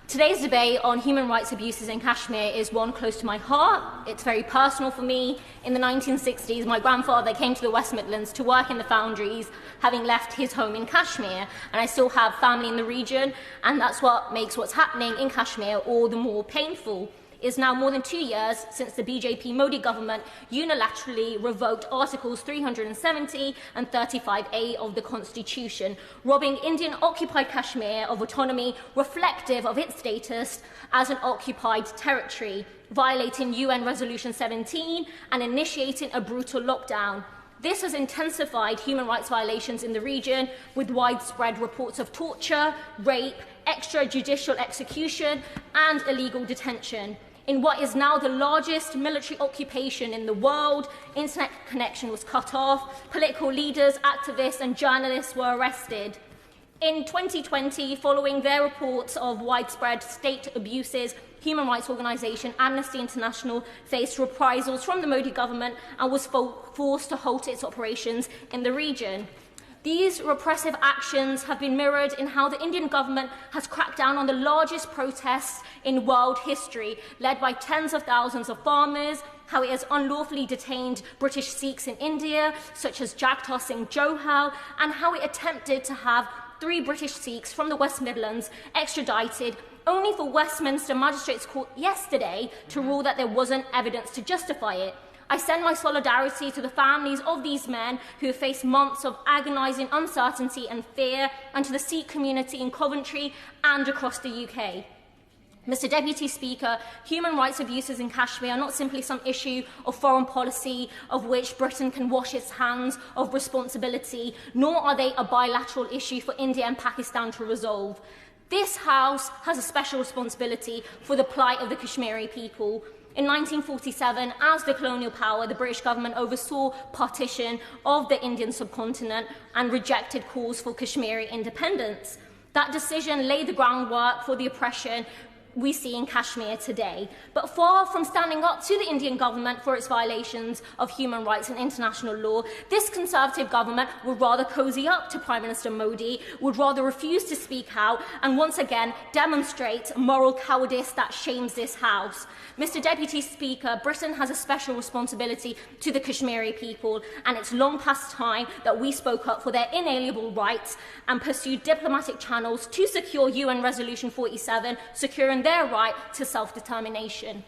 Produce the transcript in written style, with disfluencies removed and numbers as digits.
Today's debate on human rights abuses in Kashmir is one close to my heart. It's very personal for me. In the 1960s, my grandfather came to the West Midlands to work in the foundries, having left his home in Kashmir, and I still have family in the region, and that's what makes what's happening in Kashmir all the more painful. It's now more than 2 years since the BJP Modi government unilaterally revoked Articles 370 and 35A of the Constitution, robbing Indian-occupied Kashmir of autonomy reflective of its status as an occupied territory, violating UN Resolution 17 and initiating a brutal lockdown. This has intensified human rights violations in the region, with widespread reports of torture, rape, extrajudicial execution, and illegal detention. In what is now the largest military occupation in the world, internet connection was cut off, political leaders, activists, and journalists were arrested. In 2020, following their reports of widespread state abuses, human rights organisation Amnesty International faced reprisals from the Modi government and was forced to halt its operations in the region. These repressive actions have been mirrored in how the Indian government has cracked down on the largest protests in world history, led by tens of thousands of farmers, how it has unlawfully detained British Sikhs in India, such as Jagtar Singh Johal, and how it attempted to have 3 British Sikhs from the West Midlands extradited, only for Westminster Magistrates Court yesterday to rule that there wasn't evidence to justify it. I send my solidarity to the families of these men who have faced months of agonising uncertainty and fear, and to the Sikh community in Coventry and across the UK. Mr. Deputy Speaker, human rights abuses in Kashmir are not simply some issue of foreign policy of which Britain can wash its hands of responsibility, nor are they a bilateral issue for India and Pakistan to resolve. This House has a special responsibility for the plight of the Kashmiri people. In 1947, as the colonial power, the British government oversaw partition of the Indian subcontinent and rejected calls for Kashmiri independence. That decision laid the groundwork for the oppression we see in Kashmir today. But far from standing up to the Indian government for its violations of human rights and international law, this Conservative government would rather cozy up to Prime Minister Modi, would rather refuse to speak out, and once again demonstrate moral cowardice that shames this House. Mr. Deputy Speaker, Britain has a special responsibility to the Kashmiri people, and it's long past time that we spoke up for their inalienable rights and pursued diplomatic channels to secure UN Resolution 47, securing their right to self-determination.